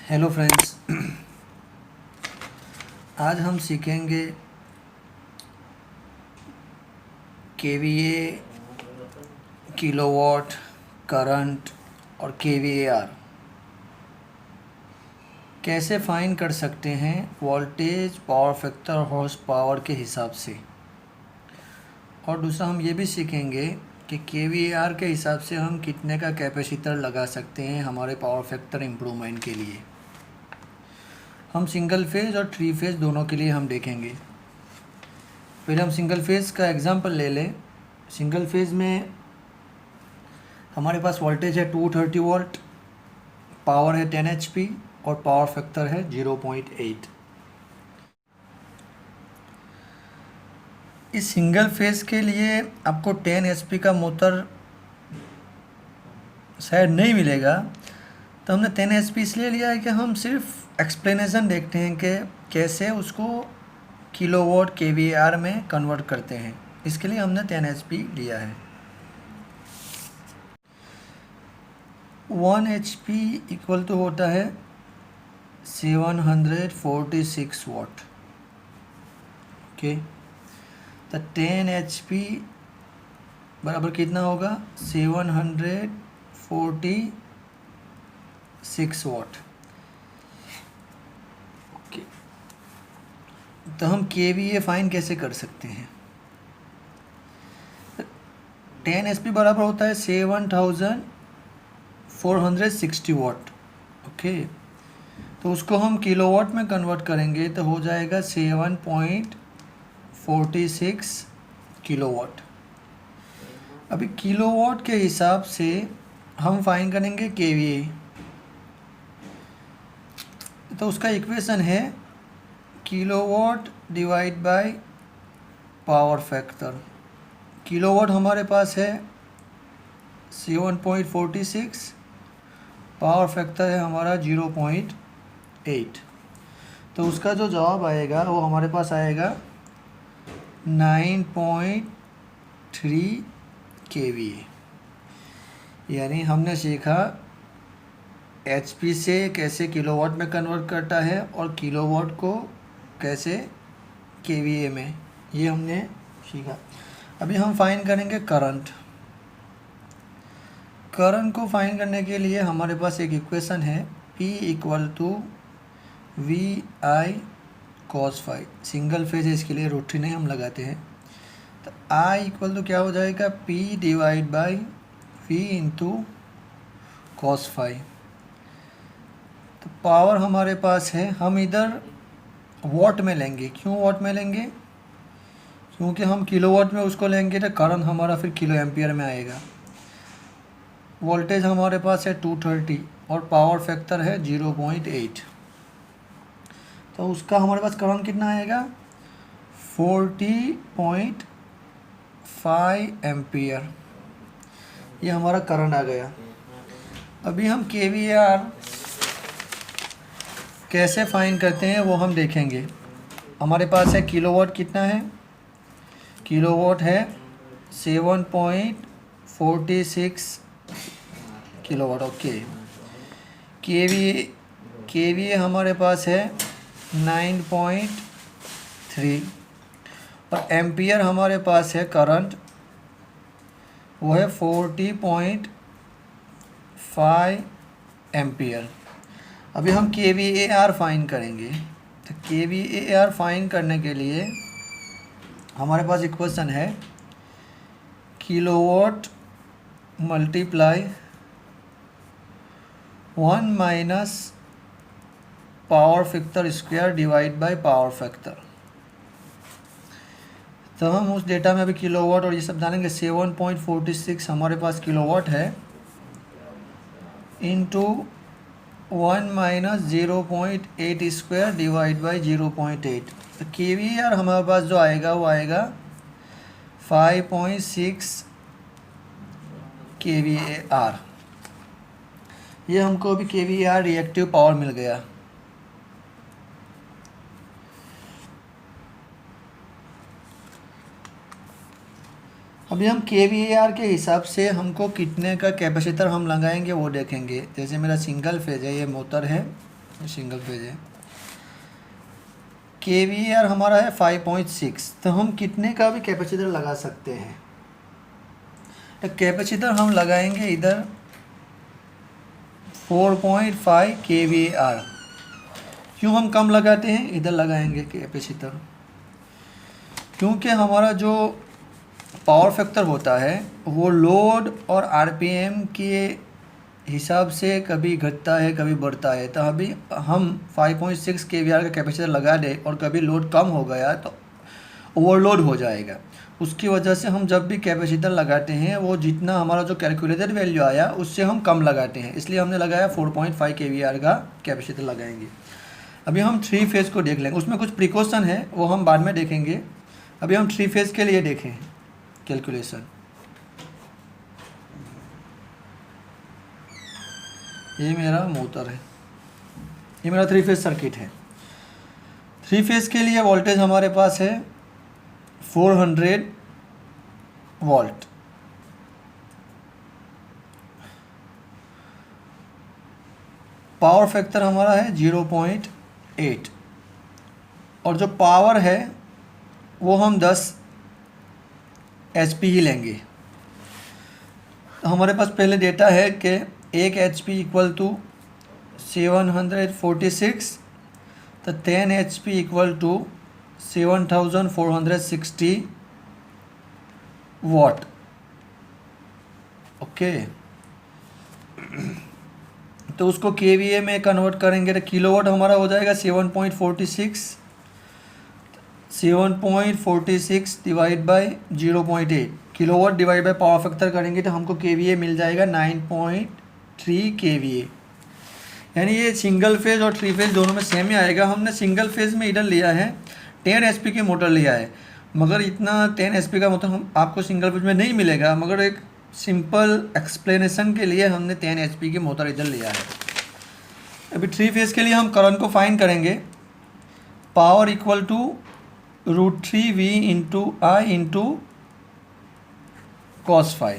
Hello friends. आज हम सीखेंगे केवीए, किलोवाट, करंट और केवीएआर कैसे फाइन कर सकते हैं voltage, power factor, horse power के हिसाब से। और दूसरा हम ये भी सीखेंगे कि केवीएआर के हिसाब से हम कितने का कैपेसिटर लगा सकते हैं हमारे पावर फैक्टर इम्प्रूवमेंट के लिए। हम सिंगल फेज और थ्री फेज दोनों के लिए हम देखेंगे। पहले हम सिंगल फेज का एग्जांपल ले लें। सिंगल फेज में हमारे पास वोल्टेज है 230 वोल्ट, पावर है 10 HP और पावर फैक्टर है 0.8। इस सिंगल फेज के लिए आपको 10 HP का मोटर शायद नहीं मिलेगा, तो हमने 10 HP इसलिए लिया है कि हम सिर्फ एक्सप्लेनेशन देखते हैं कि कैसे उसको किलोवाट केवीएआर में कन्वर्ट करते हैं। इसके लिए हमने 10 HP लिया है। 1 HP इक्वल टू होता है 746 वाट। ओके, तो 10 HP बराबर कितना होगा? 746 वाट। ओके, तो हम केवीए फाइन कैसे कर सकते हैं? 10 HP बराबर होता है 7460 वाट। ओके, तो उसको हम किलोवाट में कन्वर्ट करेंगे तो हो जाएगा 7.46 किलोवाट। अभी किलोवाट के हिसाब से हम फाइन करेंगे केवीए, तो उसका इक्वेशन है kilowatt divide by power factor. Kilowatt हमारे पास है 7.46, पावर फैक्टर है हमारा 0.8। तो उसका जो जवाब आएगा वो हमारे पास आएगा 9.3 केवीए। यानी हमने सीखा HP से कैसे किलोवाट में कन्वर्ट करता है और किलोवाट को कैसे केवीए में, ये हमने सीखा। अभी हम फाइन करेंगे करंट। करंट को फाइन करने के लिए हमारे पास एक इक्वेशन है P equal to VI cos phi. Single phase है, इसके लिए रूट नहीं हम लगाते हैं। तो I इक्वल टू क्या हो जाएगा? P divide by V into cos phi. तो पावर हमारे पास है, हम इधर वॉट में लेंगे। क्यों वॉट में लेंगे? क्योंकि हम किलोवाट में उसको लेंगे तो करंट हमारा फिर किलो एम्पियर में आएगा। वोल्टेज हमारे पास है 230 और पावर फैक्टर है 0.8। तो उसका हमारे पास करंट कितना आएगा? 40.5 एम्पियर। ये हमारा करंट आ गया। अभी हम केवीएआर कैसे फाइन करते हैं वो हम देखेंगे। हमारे पास है किलोवाट, कितना है? किलोवाट है 7.46 किलोवाट। ओके, केवीए हमारे पास है 9.3 और एम्पियर हमारे पास है करंट, वो है 40.5 एम्पियर। अभी हम केवीएआर फाइन करेंगे। तो केवीएआर फाइन करने के लिए हमारे पास इक्वेशन है kilowatt multiply 1 minus power factor square divide by power factor. तो हम उस डेटा में अभी किलोवाट और ये सब डालेंगे। 7.46 हमारे पास किलोवाट है into 1 minus 0.8 square divide by 0.8। तो केवीआर हमारे पास जो आएगा वो आएगा 5.6 केवीआर। ये हमको अभी केवीआर रिएक्टिव पावर मिल गया। अभी हम केवीएआर के हिसाब से हमको कितने का कैपेसिटर हम लगाएंगे वो देखेंगे। जैसे मेरा सिंगल फेज है, ये मोटर है सिंगल फेज है। KVAR हमारा है 5.6, तो हम कितने का भी कैपेसिटर लगा सकते हैं। तो कैपेसिटर हम लगाएंगे इधर 4.5 KVAR। क्यों हम कम लगाते हैं, इधर लगाएंगे कैपेसिटर, क्योंकि हमारा जो पावर फैक्टर होता है वो लोड और RPM के हिसाब से कभी घटता है कभी बढ़ता है। तो अभी हम 5.6 KVAR का कैपेसिटर लगा दें और कभी लोड कम हो गया तो ओवरलोड हो जाएगा। उसकी वजह से हम जब भी कैपेसिटर लगाते हैं वो जितना हमारा जो कैलकुलेटेड वैल्यू आया उससे हम कम लगाते हैं, इसलिए हमने लगाया 4.5 KVAR का कैपेसिटर लगाएंगे। अभी हम 3 फेज़ को देख लेंगे, उसमें कुछ प्रिकॉशन है वो हम बाद में देखेंगे। अभी हम 3 फेज़ के लिए देखें कैलकुलेशन। ये मेरा मोटर है, ये मेरा 3 फेज़ सर्किट है। 3 फेज़ के लिए वोल्टेज हमारे पास है 400 वोल्ट। पावर फैक्टर हमारा है 0.8 और जो पावर है वो हम 10 HP ही लेंगे। तो हमारे पास पहले डेटा है कि 1 HP इक्वल टू 746, तो 10 HP equal to 7460 watt. Okay, तो उसको KVA में कन्वर्ट करेंगे तो किलोवाट हमारा हो जाएगा 7.46 divide by 0.8 kilowatt divide by power factor करेंगे तो हमको KVA मिल जाएगा 9.3 KVA। यानी ये सिंगल फेज़ और 3 फेज़ दोनों में सेम ही आएगा। हमने सिंगल फेज़ में इधर लिया है 10 HP की मोटर लिया है, मगर इतना 10 HP का मोटर हम आपको सिंगल फेज़ में नहीं मिलेगा, मगर एक सिंपल एक्सप्लेनेशन के लिए हमने 10 HP की मोटर इधर लिया है। अभी 3 फेज़ के लिए हम करंट को फाइंड करेंगे। Power equal to √3V into I into cos phi।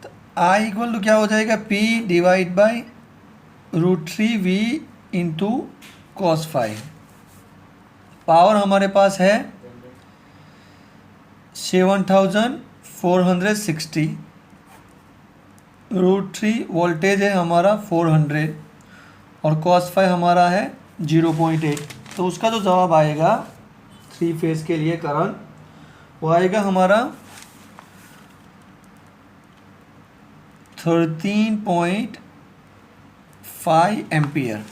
तो I इक्वल टू क्या हो जाएगा, P divide by √3V into cos phi। Power हमारे पास है 7460, √3 वोल्टेज है हमारा 400 और cos phi हमारा है 0.8। तो उसका जो जवाब आएगा 3 फेज़ के लिए करंट वो आएगा हमारा 13.5 एम्पियर।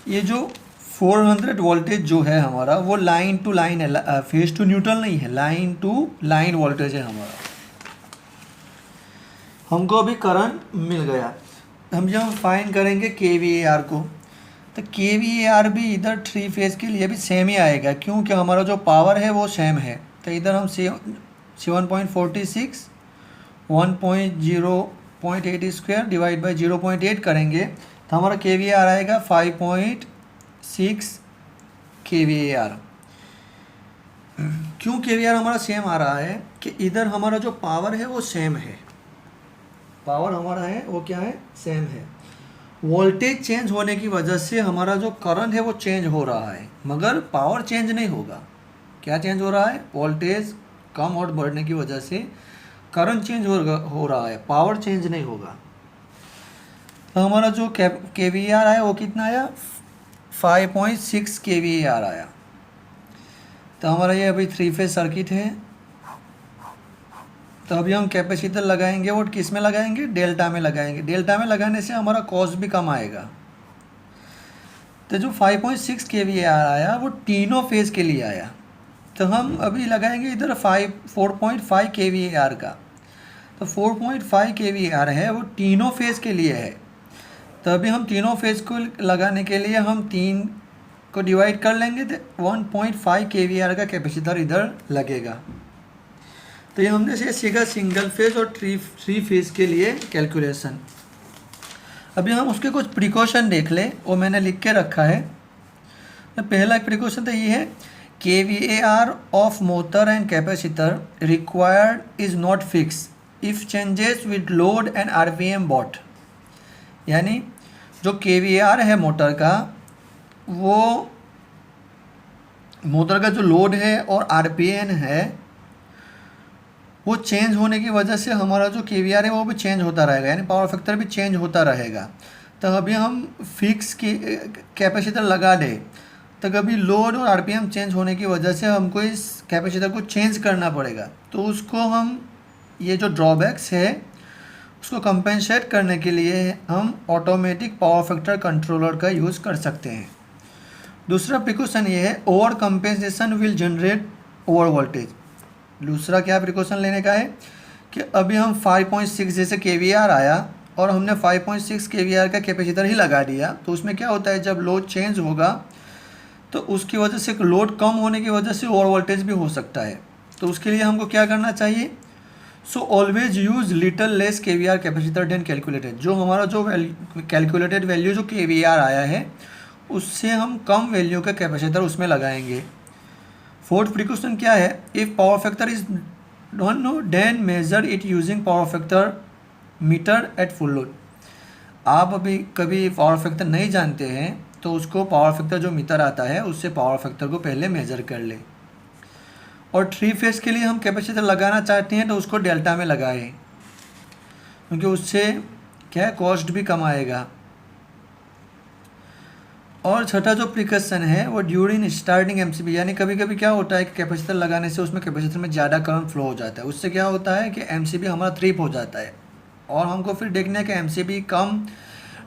ये जो 400 वोल्टेज जो है हमारा वो लाइन टू लाइन है, फेज टू न्यूट्रल नहीं है, लाइन टू लाइन वोल्टेज है हमारा। हमको अभी करंट मिल गया। हम जब फाइंड करेंगे KVAR को, तो KVAR भी इधर 3 फेज़ के लिए भी सेम ही आएगा, क्योंकि हमारा जो पावर है वो सेम है। तो इधर हम 7.46 1.0.8 स्क्वायर डिवाइड बाई 0.8 करेंगे तो हमारा KVAR आएगा 5.6 KVAR। क्यों KVAR हमारा सेम आ रहा है कि इधर हमारा जो पावर है वो सेम है, पावर हमारा है वो क्या है, सेम है। वोल्टेज चेंज होने की वजह से हमारा जो करंट है वो चेंज हो रहा है, मगर पावर चेंज नहीं होगा। क्या चेंज हो रहा है, वोल्टेज कम और बढ़ने की वजह से करंट चेंज हो रहा है, पावर चेंज नहीं होगा। तो हमारा जो KVAR आया वो कितना आया, 5.6 KVAR आया। तो हमारा ये अभी 3 फेज़ सर्किट है। तो अभी हम कैपेसिटर लगाएंगे, वो किस में लगाएंगे, डेल्टा में लगाएंगे। डेल्टा में लगाने से हमारा कॉस्ट भी कम आएगा। तो जो 5.6 KVAR आया वो तीनों फेज़ के लिए आया। तो हम अभी लगाएंगे इधर 4.5 KVAR का। तो 4.5 KVAR है वो तीनों फेज़ के लिए है। तो अभी हम तीनों फेज़ को लगाने के लिए हम 3 को डिवाइड कर लेंगे तो 1.5 KVAR का कैपेसिटर इधर लगेगा। तो ये हमने से सीखा सिंगल फेज़ और 3 फेज़ के लिए कैलकुलेशन। अभी हम उसके कुछ प्रिकॉशन देख लें, वो मैंने लिख के रखा है। तो पहला प्रिकॉशन तो ये है, KVAR of motor and capacitor required is not fixed if changes with load and RPM both। यानी जो KVAR है मोटर का, वो मोटर का जो लोड है और RPM है वो चेंज होने की वजह से हमारा जो KVAR है वो भी चेंज होता रहेगा, यानी पावर फैक्टर भी चेंज होता रहेगा। तो अभी हम फिक्स की कैपेसिटर लगा दें, तो कभी लोड और RPM चेंज होने की वजह से हमको इस कैपेसिटर को चेंज करना पड़ेगा। तो उसको हम, ये जो ड्रॉबैक्स है उसको कंपेंसेट करने के लिए हम ऑटोमेटिक पावर फैक्टर कंट्रोलर का यूज़ कर सकते हैं। दूसरा प्रिकॉशन ये है, over compensation will generate over voltage. दूसरा क्या प्रिकॉशन लेने का है कि अभी हम 5.6 जैसे KVAR आया और हमने 5.6 KVAR का कैपेसिटर ही लगा दिया, तो उसमें क्या होता है, जब लोड चेंज होगा तो उसकी वजह से लोड कम होने की वजह से ओवर वोल्टेज भी हो सकता है। तो उसके लिए हमको क्या करना चाहिए, so always use little less KVAR capacitor then calculated. जो हमारा जो कैलकुलेटेड वैल्यू जो KVAR आया है उससे हम कम वैल्यू का कैपेसिटर उसमें लगाएंगे। फोर्थ प्रिकॉशन क्या है, if power factor is don't know then measure it using power factor meter at full load. आप अभी कभी पावर फैक्टर नहीं जानते हैं तो उसको पावर फैक्टर जो मीटर आता है उससे पावर फैक्टर को पहले मेजर कर ले। और 3 फेज के लिए हम कैपेसिटर लगाना चाहते हैं तो उसको डेल्टा में लगाएं, क्योंकि उससे क्या है, कॉस्ट भी कम आएगा। और छठा जो प्रिकॉशन है वो ड्यूरिंग स्टार्टिंग MCB, यानी कभी कभी क्या होता है कि कैपेसिटर लगाने से उसमें कैपेसिटर में ज़्यादा करंट फ्लो हो जाता है, उससे क्या होता है कि MCB हमारा ट्रिप हो जाता है। और हमको फिर देखना है कि MCB कम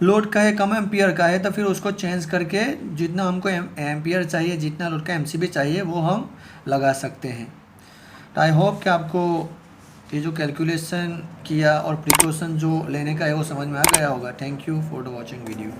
लोड का है, कम एम्पियर का है, तो फिर उसको चेंज करके जितना हमको एम्पियर चाहिए, जितना लोड का MCB चाहिए वो हम लगा सकते हैं। तो आई होप कि आपको ये जो कैलकुलेशन किया और प्रिकॉशन जो लेने का है वो समझ में आ गया होगा। Thank you for the watching video.